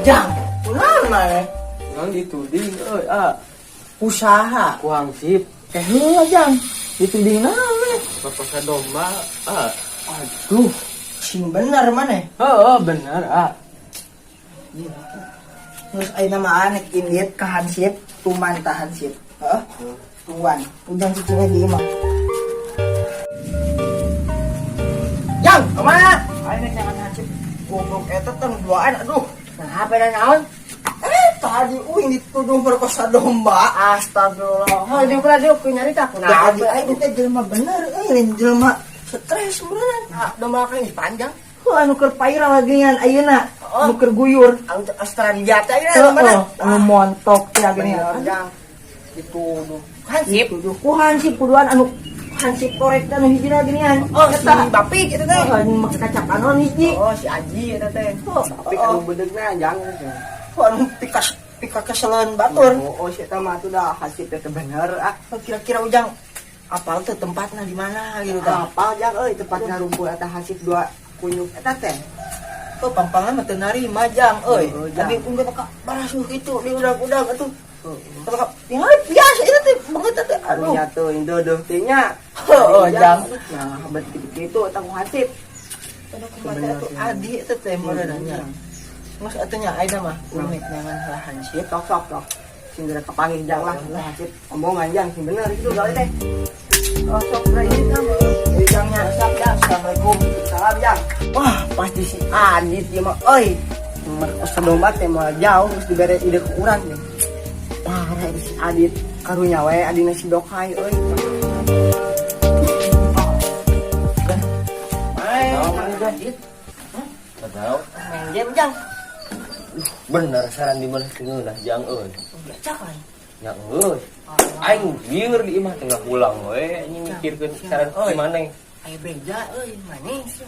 Jang, kenapa? Yang dituding, Usaha. ku hansip. Heula Jang, dituding naon? Bapak domba, Aduh, sing bener mana? bener, Terus ayeuna mah anek indit ka hansip, tuman ta hansip. Heeh. Tuan, udang cicingnya di imah. Jang, kemana? Ayeuna jangan hansip. Goblok eta teh duaan, aduh. Nah, HP dan naon? Tadi uing dituduh perkosa domba. Astagfirullah. Heuh, di pula diuk nyarita kunaon? Tadi aing teh jelema bener, jelema stres beneran. Nah, domba kan panjang. Anu keur paira lagian ayeuna. Anu keur guyur. Anu Australia teh ayeuna mana? Anu montok teh geuning. Dituduh. Hansip. Ku hansip kuduan anu hansip korek anu hijina geuningan. Eta Bapik eta teh. Anu make kacap anu hiji. Si Aji eta teh. Bapik anu beudegna jangan. Anu pika keseleun batur. Si eta mah tuh dah hansip teh bener. Kira-kira Ujang apal tuh tempatnya di mana gitu kan? Apal jang tempatna rumpul eta hansip dua kunyuk eta teh. Pampangan mah teu narima Jang Tadi unggah ka barasuh kitu di udag-udag atuh. Tinggal biasa itu teh banget teh. Anu nya teh indeuh teh nya. Jang. Nah, berarti kitu eta ku hansip. Ada kumaha atuh adi eta teh modelnya. Mas atunya ayeuna mah unik nyaman lah hansip. Sok. Sindra kepanggil jang lah hansip omongan jang sing bener itu kali teh. Sok ini kan. Jangnya Assalamualaikum. Salam jang. Wah, pasti si Adit ya mah euy. Merkosa domba teh mah jauh terus dibere ide ke urang deh. Parah si Adit karunya we adina si Dokai euy. Adit. Tahu. Main game Jang. Bener saran di mana tengeulah jang euy. Baca kan. Ya euy. Aing lieur di imah tengah pulang we anjing mikirkeun saran di mana. Aya beja euy, manis.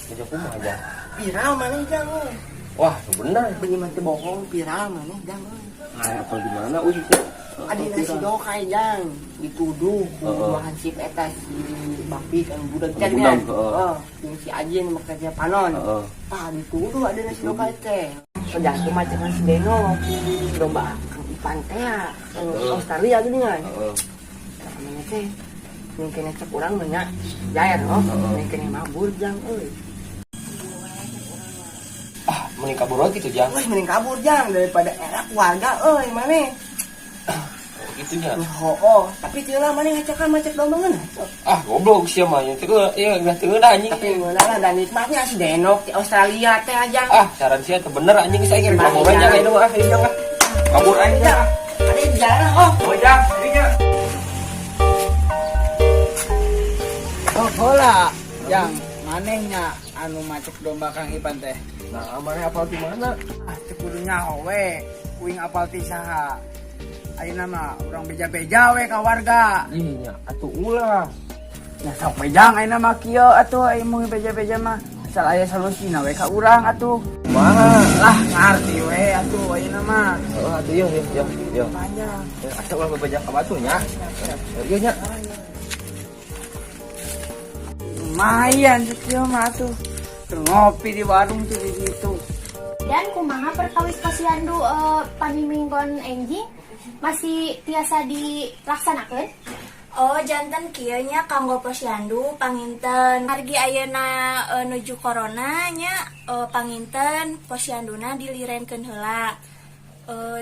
Beja kumaha jang. Viral maneh Jang euy. Wah, bener. Benih mah teu bohong, viral maneh Jang euy. Apa di mana usahnya? Adina si Dokai Jang dituduh ku hansip eta si Bapik anu budak teh nya. Jeung si Ajin make kerja panon. Dituduh adina si Dokai teh. Pejantung macam si Deno. Domba Kang Ipan teh Australia geuningan. Namanya teh mungkin cek urang mah nya jair mungkin mabur Jang euy. Mending kabur lagi tuh jang. Mending kabur Jang daripada era keluarga euy maneh. Gitunya. Tapi teu lah maneh ngacakan macet domba ngeuna. Goblok sia mah nya teu enggak teu da anjing. Tapi ngeuna lah dan nikmatnya si Denok di Australia teh aja. Saran sia teu bener anjing saya kirim kabur aja itu jang. Kabur aja. Ada di jalan jang, nya. Hola, Jang, manehnya anu macet domba Kang Ipan teh. Nah, maneh apal di mana? Teu kudu nyaho we, kuing apal ti saha. Ayeuna mah urang beja-beja we ka warga. Nya atuh ulah. Nya sok we Jang ayeuna mah kieu atuh aya mun beja-beja mah asal aya solusina we ka urang atuh. Kumaha? Lah ngarti we atuh ayeuna mah. Atuh yeuh. Panjang. Atuh ulah bebeja ka batu nya. Ieu nya. Lumayan kieu mah atuh. Ngopi di warung tuh di situ. Dan kumaha perkawis posyandu paniminggon enjing masih tiasa dilaksanakeun? Janten kieu nya kanggo posyandu panginten margi ayeuna nuju corona nya panginten posyanduna dilirenkeun heula.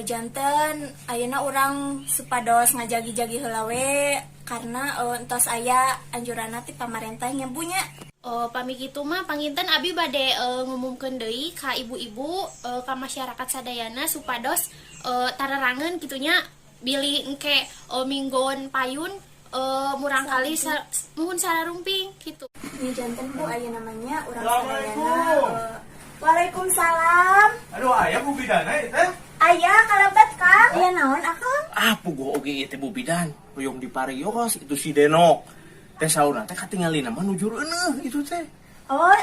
Janten ayeuna urang supados ngajagi-jagi heula we karena entos aya anjuranna ti pamarentah nyembunya. Pami kitu mah panginten abi bade ngumumkeun deui ka ibu-ibu ka masyarakat sadayana supados tararangeun kitunya bilih engke minggon payun murang kali muhun sararumping gitu. Ini janten Bu aya namanya urang sadayana. Waalaikumsalam. Aduh, aya Bu Bidana teh. Aya kalabat Kang. Aya naon Akang? Puguh oge ieu teh Bu Bidan. Hoyong diparios itu si Denok. Teh sauna teh katingalina mah nuju reuneuh itu teh.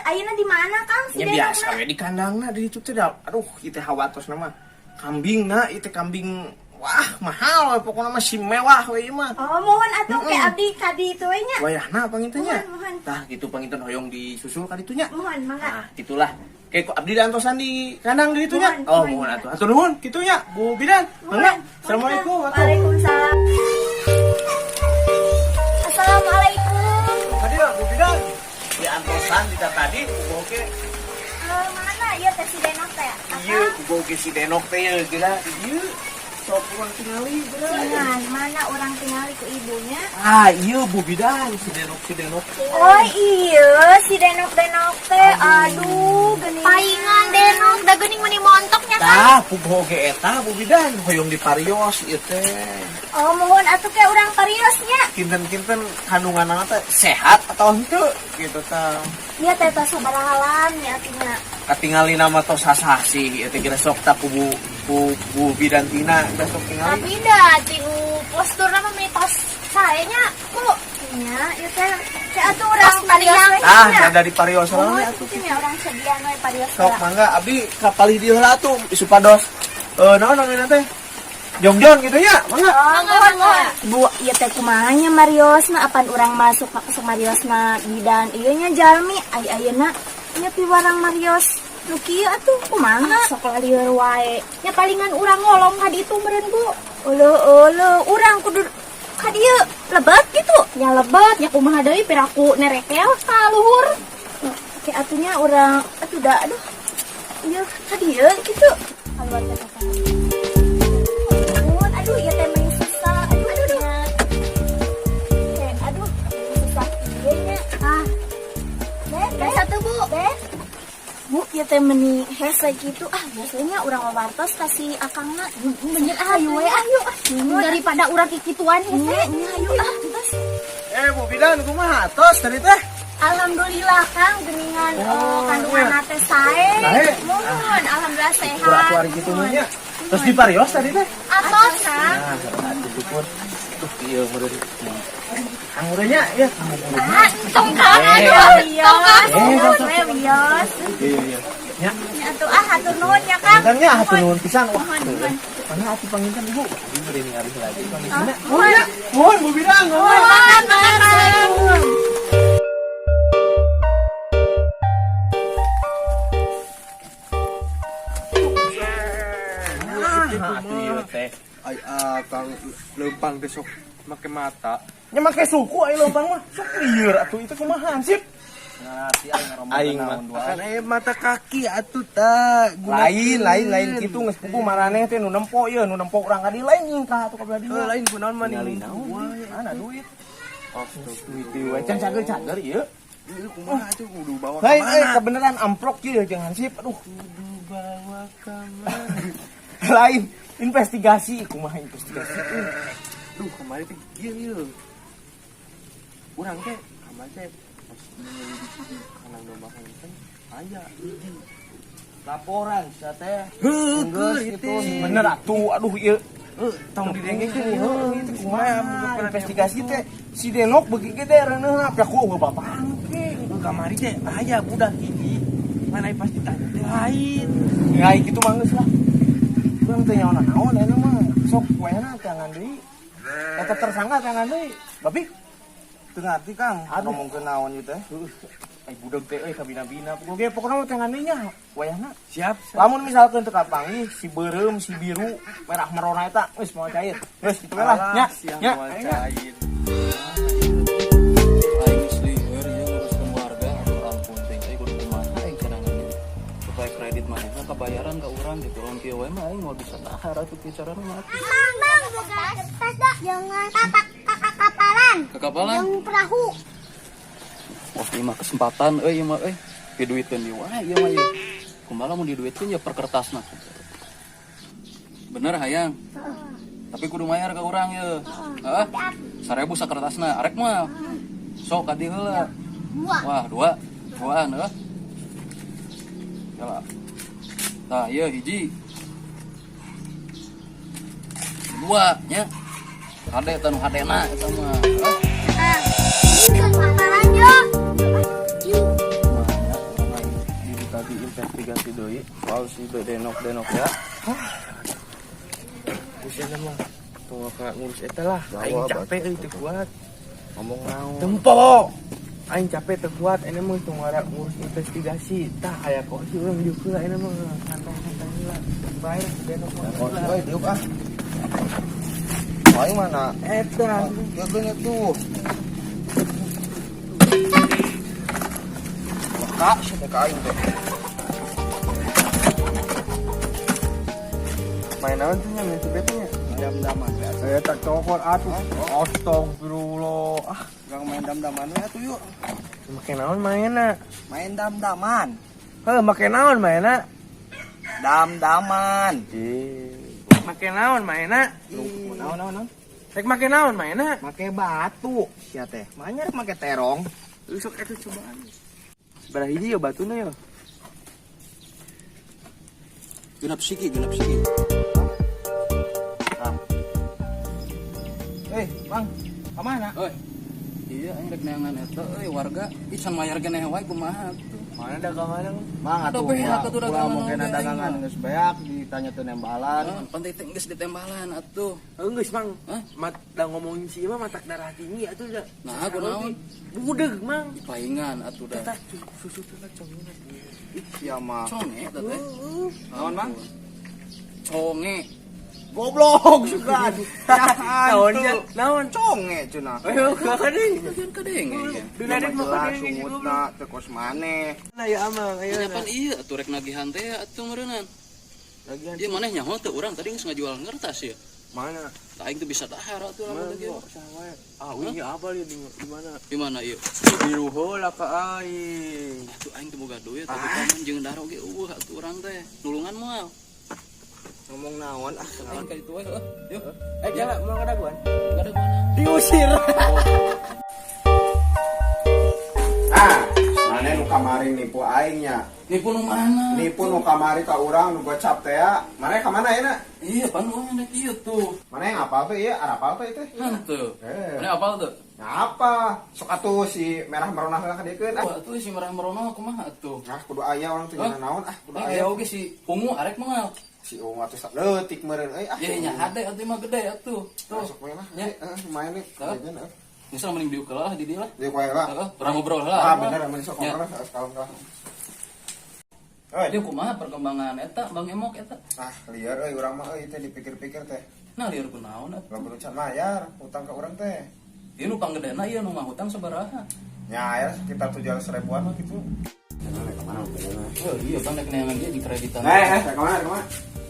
Ayeuna di mana Kang? Ya biasa we di kandangna di itu teh. Aduh, ieu teh hawatos nama. Kambingna ieu teh kambing wah mahal pokoknya mah si mewah we ieu mah. Oh, mohon atuh ke abdi kadi itu we nya. Wayahna pangintennya. Mohon. Tah gitu panginten hoyong disusul ka ditunya. Mohon, mangga. Nah, gitulah. Kayak abdi dantosan di kandang di ditunya. Mohon, Oh, mohon. mohon atuh. Atur nuhun kitunya, Bu Bidan. Mangga. Assalamualaikum atuh. Waalaikumsalam. Assalamualaikum. Tadi lah Bu Bidan. Di antosan di tadi oke. Mana ieu teh si Denok teh? Iya, oke si Denok teh ya gila. Iya. Sok urang tingali bener. Jangan, mana orang tinggal ku ibunya? Ah, iya Bu Bidan, si Denok. Oh iya, si Denok teh, aduh, geuning. Paingan Denok da geuning meuni montoknya kan. Tah, puguh ge eta Bu Bidan, hoyong di parios ieu teh. Oh, mohon atuh ke urang pariosnya. Kinten-kinten kandunganna teh sehat atau henteu gitu tah. Ieu teh tos sabaraha halam nya atunya. Katingali nama tos sasah-sih ieu teh kira sok tah ku Bu Bidan tina da sok tingali. Tapi dah tiu posturna mah mitos saenya ku Nya, ieu teh atuh urang parios we. Ah, dari parios Oh, lah atuh nya urang sedian we parios. sok mangga abdi kapalih di heula atuh supados naon namanya teh jongjon gitu ya mangga. Mohon. Bu, ieu teh kumaha nya mariosna apan urang masuk ke mariosna bidan ieu nya jalmi ai ayeuna ieu piwarang marios nu kieu atuh kumaha? sok lalieur wae. Ya palingan urang ngolong ka ditu meureun Bu. Uluh, urang kudu ka dieu lebat gitu. Ya lebat nya kumaha deui piraku nerekel ka luhur. Oke atunya urang atuh da aduh. Ieu ka dieu gitu. Keluar teh apa? Aduh, ieu teh meni susah. Aduh. Aduh, susah ieu nya. Beh, satu Bu. Bu, ieu teh meni hese gitu. Biasanya urang wawartos kasih akangna. Bener ayo we ayo. Daripada urang kikituan hese. Ayo terus. Bu Bidan kumaha tos tadi teh? Alhamdulillah Kang geningan kandungan teh sae. Sae? Mohon alhamdulillah sehat. Kuat gitu nya. Terus di parios tadi teh? Atos Kang. Nah, itu pun tuh ieu meureun. Angurnya ya. Tong Kang aduh. Tong Kang. Wios. Iya. Nya. Ya atuh hatur nuhun ya Kang. Pangintennya hatur nuhun pisan. Wah. Mohon. Mana atuh panginten Ibu? Ibu beureun ngarih lagi pangintenna. Mohon. Mohon Bu Bidan. Mohon. Atuh ieu teh. Ai Kang leumpang teh sok make mata. Nya make suku aya lompang mah. Sok lieur atuh itu kumaha hansip? Ngarti Aing mah. Kan mata kaki atuh tah. Lain kitu geus puguh maraneh teh nu nempo ieu nu nempo urang kadi lain nyingkah atuh ka belah dieu. Lain kunaon mah Ningali nih. naon? Mana duit? Oh, duit ieu we can cager ieu. Kumaha atuh kudu bawa ka Lain mana? kebeneran amplop ieu jeung hansip. Aduh, Kudu bawa ka mana? lain investigasi kumaha investigasi. Duh, kemarin teh ieu. Urang teh kemarin teh pas menyelidiki kandang domba kan aya hiji laporan sa teh. Geus itu bener atuh. Aduh ieu tong didengkeun heuh itu kumaha investigasi teh si Denok beuki ge teh reuneuhna piaku eueuh bapangke. Kamari teh aya budak hiji. Mana pas ditanya teh lain. Ngai kitu mah geus lah. Urang teh nyaona naon eta mah sok waehna tangan deui. Eta tersangka tangan deui. Babi Teu ngarti Kang, ngomongkeun naon ieu teh. ai budak teh euy kabina-bina pokoknya pokona tangan deui nya wayahna. Siap. Lamun misalkan teu kapanggih si beureum si biru merah merona eta geus moal cair. Geus kitu we lah nya. Nya. cair. Aing sliwer ya nguruskan warga orang penting aing kudu kumaha aing cenah supaya kredit manehna kabayaran ka urang gitu urang kieu wae mah aing mau bisa tahar atuh kieu carana mah Bang, boga sepeda jangan tapak kapalan. kekapalan Yang perahu. oh ieu mah kesempatan euy ieu mah euy diduitkeun ieu wae ieu mah ieu kumaha mun diduitkeun ya per kertasna bener hayang tapi kudu mayar ka urang ye heeh 1000 sakertasna arek mah sok ka dieu heula wah duaan heuh ya tah ieu hiji dua nya hade tanu hadena eta mah heuh Jadi tadi investigasi deui soal si Denok ya. Fokus ya mah. Tunggu ka ngurus eta lah. Aing capek euy teu kuat. Ngomong naon? Tempo. Aing capek teu kuat, ini mah tong ngurus investigasi. Tah aya kok si urang diuk heula ini mah santai-santai heula. Bae benok mah. Kok euy diuk ah. Aing mana? Eta Ya geunya tuh. Kak, siapa ka aing teh? main naon tuh nya main cepetnya. Dam-daman we atuh. Saya tak cokot atuh. Astagfirullah. Ah, Urang main dam-daman we atuh yuk. make naon mainna? Main dam-daman. Heuh, make naon mainna? Dam-daman. Make naon mainna? Naon. Rek make naon mainna? Make batu sia teh. Manya rek make terong. Sok atuh cobaan. Seberapa hiji ya batuna ya? Genap siki. Bang, kemana? Iya, aing rek neangan eta warga ican mayar keneh wae kumaha tuh. Mana dah ka mana? Mang Ada beak atuh dagangan mungkin oge, dagangan aing mah. geus beak ditanya teu nembalan. Pantai teh geus ditembalan atuh. Geus mang. Hah? Mat da ngomongin si Ima matak darah tinggi atuh da. Nah, kunaon? Budeg mang. Paingan atuh dah. Tah susu teh congina. Sia mah. Conge eta teh. Naon, Mang? Conge. Goblok sugan. Naon nya? Naon? Conge cenah. Ayo ka kadeng. Bagian kadeng ya. Dina mah kadeng sungutna teu kos maneh. Nah ya amang ayo. Kenapa iya atuh rek nagihan teh atuh meureunnan. Lagian Ieu maneh nyaho teu urang tadi geus ngajual ngertas ya. mana? Tah aing teu bisa dahar atuh lamun teh kieu. Ah, ini apa ya di mana? Di mana ieu? Di ruhola ka aing. Atuh aing teu boga duit tapi paman jeung daro ge eueuh atuh urang teh. Nulungan moal. Ngomong naon ah. Aing ka ditu we heuh. Yuk. Jalan mau kadaguan. Enggak ada mana. Diusir. Mana nu kamari nipu aingnya. Nipu nu mana? Nipu nu kamari ka urang nu gocap teh ya. Mana ka mana ya na? Iya, pan nu nek ieu tuh. Mana yang apa tuh ya? Ada apa tuh itu? Henteu. Eh. Mana apal tuh? Apa? Sok atuh si merah meronah ka dikeun ah. Wah, tuh si merah merono kumaha atuh? Nah, kudu aya orang teh Hah? naon ah, kudu Aya aya. oge si ungu arek moal. Si ungu atuh leutik meureun euy ah. Ya nya hade atuh mah gede atuh. Tuh. Masuk we lah. Ya. Main nih. Hah? Jajan ah. Misal mending diukel lah di dieu lah. Di koe lah. Heeh, urang ngobrol lah. Ah bener amun sok Ya. ngobrol sekalian lah. Dia kumaha perkembangan eta Bang Emok eta? Ah, liar euy urang mah euy teh dipikir-pikir teh. Nah, lieur kunaon atuh? Lamun can mayar utang ka urang teh. Ieu nu panggedena ieu nu mah hutang sabaraha? Ya, sekitar 700.000-an lah gitu. Oh, iya kan nek neangan dia di kreditan. Kemana?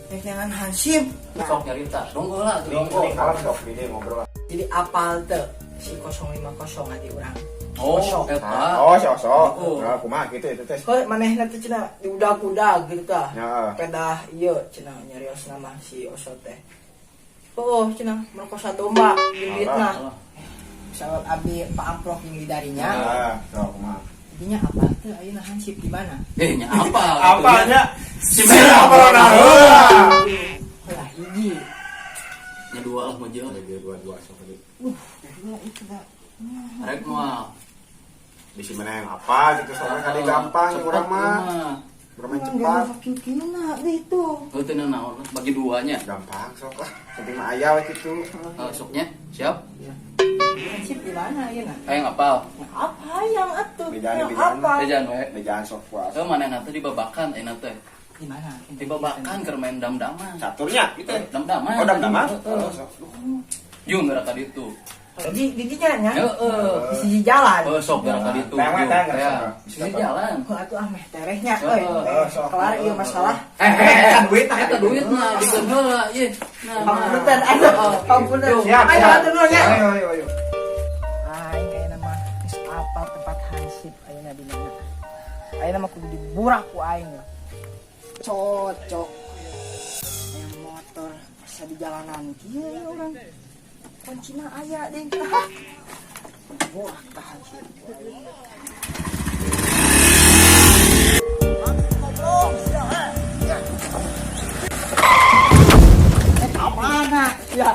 Dengan Hansip. Sok nyarita. Donggo lah, Ini kalah sok, ini ngobrol lah. Jadi apal teu si 050 hati urang. Oh, eta. Oh, sosok. Oh. Nah, kumaha gitu itu teh. Kok manehna teh cenah diudag-udag gitu tah. Ya. Pedah ieu cenah nyarios nama si Osot teh. Oh, cenah merkosa domba duitna. Sabab abi paamprok yang didarinya. Ya, sok kumaha. Jadinya apa teh ayeuna Hansip di mana? Nya apa? Apanya? Si merah corona heula. Lah hiji. Nya dua lah mojo. Dua sok tadi. Itu dah. Arek moal. Bisi mana yang apa gitu soalnya kali gampang urang mah. Bermain cepat. Kina gitu. Oh, teu naon bagi duanya. Gampang sok lah. Penting mah aya we kitu. Soknya siap? Hansip di mana ayeuna? Hayang apal. Apa yang atuh? Bejaan, Yang bejaan. apa? Dejan we. Bejaan sok puas. Mana nanti dibabakan teh. Di mana? Dibabakan keur main dam-daman. Caturnya gitu. Dam-daman. Oh, dam-daman. Heeh. Sok. Yung gerak ka ditu. Di dinya nya. Heeh. Di sisi jalan. Oh, sok gerak ka ditu. Teng, Yung, teng, ya. sok. Sini jalan. Oh, atuh ah meh terehnya euy. sok. Kelar ieu masalah. Kan duit eta duit mah dikeun heula ieu. Punten, aduh, punten. Siap, Ayo siap. atuh nuhun ya. Ayo. Aing kayaknya mah geus apal tempat Hansip ayeuna di mana. Ayeuna mah kudu diburak ku aing. Cocok. Aya motor bisa di jalanan kieu urang. Kuncina aya deh. Burak ka Hansip. Mana? Ya.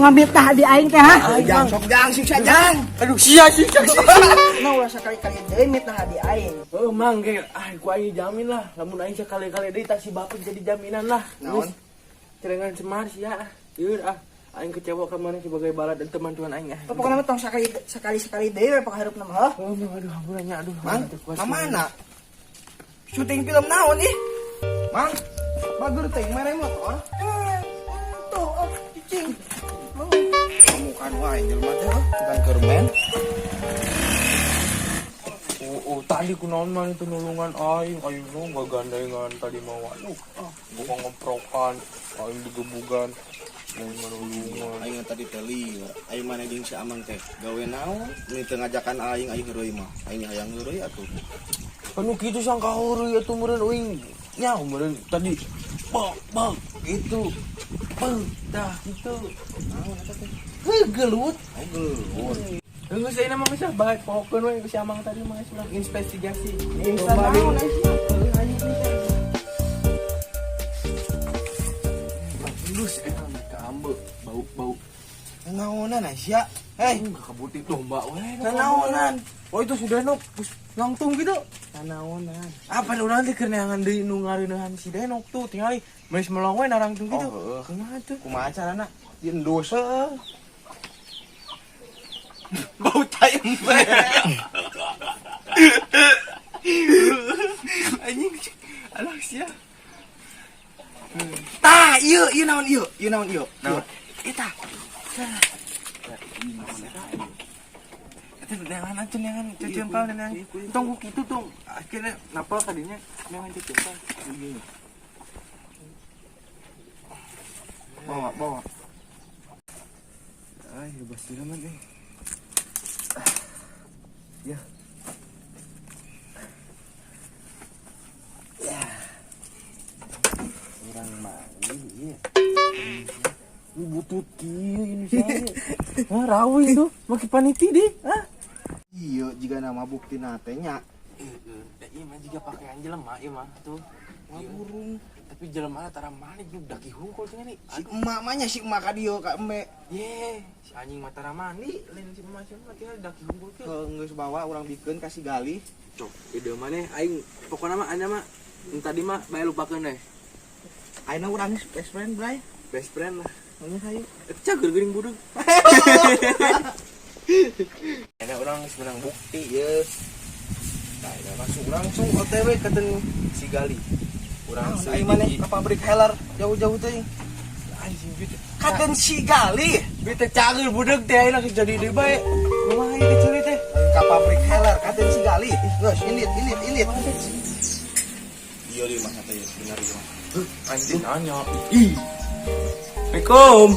ngambil tah di aing teh ha. Jang sok jang siksa jang. Aduh, sia. Nah ulah sekali-kali deui mit nah di aing. Mang ge, ku aing jamin lah. Lamun aing sekali-kali deui tak si bapak jadi jaminan lah. Naon? Cerengan semar sia. Ieu aing kecewa ka mana sebagai balad dan teman Tuhan aing. Pokoknya mah tong sekali deui we pakaharupna mah. Aduh, hamburanya aduh. Mang, mana? Syuting film naon ih? Mang, bagur teh mere motor. Tuh, cicing. Mang, kamu kan wae jelema teh bukan kermen. Tadi kunaon man itu nulungan aing gak gandengan tadi mau bukan ngeprokan aing digebugan aing nulungan Aing tadi teli, aing mana jeung si Amang teh. Gawe naon? Nu teu ngajakan aing heureuy mah. Aing hayang heureuy atuh. anu kitu sangka heureuy atuh meureun uing nya meureun tadi bang gitu dah gitu naon eta teh gelut geus ayeuna mah geus bae pokokeun we geus si Amang tadi mah geus investigasi naon lulus eta ka ambe bau Naonan sia? Hei, kabutik domba we naonan? oh itu sudah nok langsung gitu Naonan. apa urang teh keur neangan deui nu ngareuneuhan si Denok tuh tingali meus melong we narang tuh gitu kumaha tuh Kumaha carana? Diendus heuh. bau tai embe anjing alah sia Tah, ieu naon ieu? Ieu naon ieu? Naon? Eta. eta neangan aja neangan cecempal neangan tong kitu tong akhirnya napal kadinya neangan cecempal Bawa. ay bebas naman eh ya orang mandi ya ini butut kieu ini saya rawi itu makin paniti deh Iya, jika nama bukti nate nya. iya mah juga pakaian jelema ieu mah tuh ngaburung tapi jelema tara manik nu daki hungkul teh nih Si emak mahnya si emak ka dieu ka embe. ye si anjing mah tara mandi lain si macam mah teh daki hungkul teh Geus bawa urang bikeun kasih gali. cok ide maneh aing pokona mah anya mah tadi mah bae lupakeun deh Ayeuna urang best friend, Bray. best friend lah Nanya hayu. cager geuning budeg enak orang sebenarnya bukti ya nah langsung OTW ke si Gali orang Aing maneh ka pabrik Heller jauh-jauh teh. anjing gitu Katen si gali. bete cager budeg teh ayeuna jadi deui bae kumaha ieu kecil teh Ka pabrik Heller katen si gali. Geus ilit. Iya di mah teh bener ieu. anjing nanya Assalamualaikum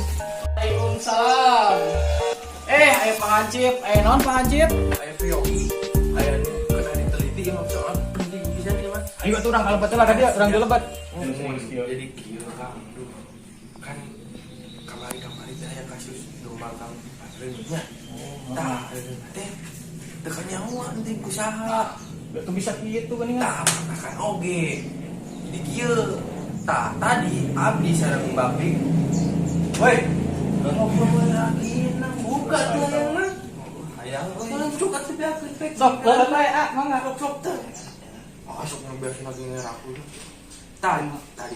Waalaikumsalam. Ayo Pak non Pak Hancip. ayo Vio ayo nu kena diteliti ieu mah soal penting pisan ieu mah Ayo atuh urang kalebat lah tadi, urang dilebat. jadi kieu Kang aduh kan kamari teh aya kasus domba Kang reunnya tah teh teu nyawa nanti ku saha Betul bisa kitu geuningan. tah kan oge jadi kieu tah tadi abdi sareng Bapik woi ngobrol lagi nang buka tuh yang mah hayang euy cukat teh beakeun pek Sok, lebat bae mangga. sok teh masuk nu biasa lagi ngeraku tadi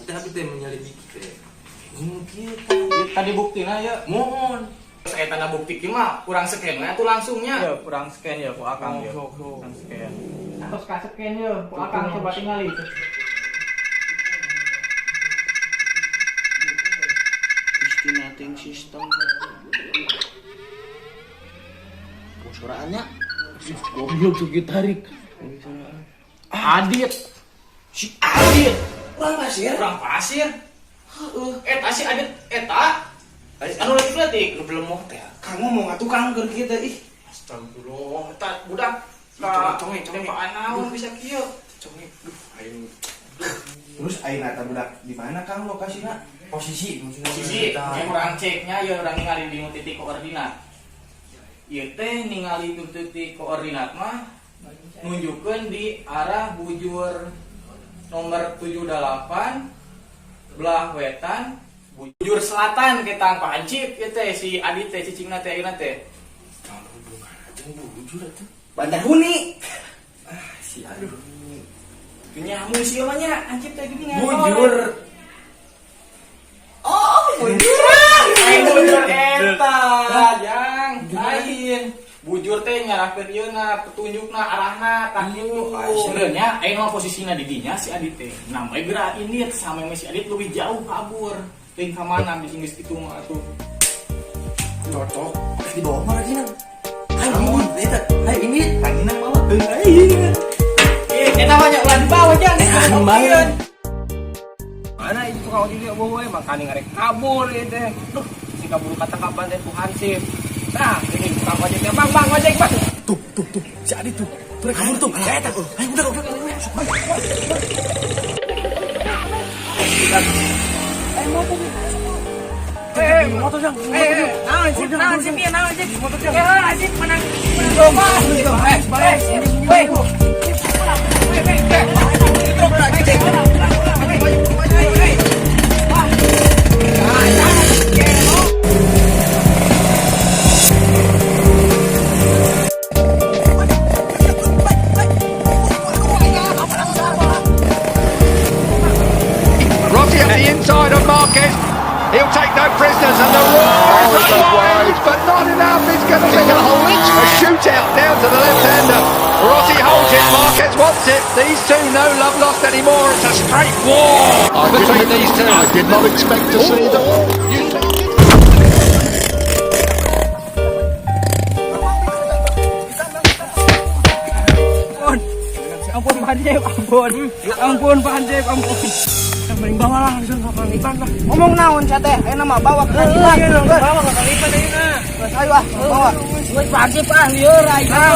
teh abdi teh menyelidiki teh mungkin Tadi buktina ya. mohon Saya tanda bukti mah kurang scan nya tuh langsungnya. Ya, kurang scan ya, ku akang ya. sok Kurang scan. Terus ka scan ya, ku akang coba tingali. Estimating system. Bosoraannya goblok tuh ditarik Adit. Si Adit. urang pasir. Kurang pasir. Eta si Adit eta. Anu lagi letik, lu belum mau teh. Kamu mau ngatukang keur kieu teh ih. Astagfirullah, eta budak Conge. tembaan naon bisa kieu. conge duh aing Terus ayeuna eta budak di mana Kang lokasina? posisi Sisi, yang kurang ceknya ya orang ningali di titik koordinat. Ieu teh ningali di titik koordinat mah nunjukkeun di arah bujur nomor 78 belah wetan Bujur selatan kita Pak Hancip ya teh si Adit teh cicingna teh ayeuna teh. Bujur atuh. Bandar Huni. Si aduh. Nyamu sih nya Hancip teh gini Bujur. Oh, bujur. Aing bujur eta, jang. Lain. Bujur teh nyarahkeun ieu na petunjukna arahna tah kitu. Sebenarnya aing mah posisina di dinya si Adit teh. Namanya gerak ini sama si Adit lebih jauh kabur. Teuing ka mana geus geus kitu mah atuh. Cocok. Di bawah mah lagi. Ayo, eta. Ayo ini tanginan bawa teuing aing. Eta mah nya ulah di bawah jang. Lumayan. Mana itu kau di dia bawa makanya ngarek kabur itu. Duh, si kabur kata kapan teh ku Hansip. Nah, ini tukang ojeknya bang ojek bang. Tuh. Si Adit tuh. Tuh kabur tuh. Eta. Ayo udah. Motor jang. Naon sih motor jang. Hansip menang lomba. Rossi at the inside of Marquez. He'll take no prisoners and the roar is wide, but not enough. It's going to be a shootout down to the left-hander. Rossi holds it, Marquez wants it. These two, no love lost anymore. It's a straight war between these two. I did not expect to see them. Ampun Pak Hansip, ampun Pak Hansip, ampun. Mending bawa langsung ke Kang Ipan lah. Ngomong naon sa teh? Ayeuna mah bawa ke Kang Ipan. Bawa ke Kang Ipan ayeuna. Geus ayo ah, bawa. Geus Pak Hansip ah, lieur ayeuna.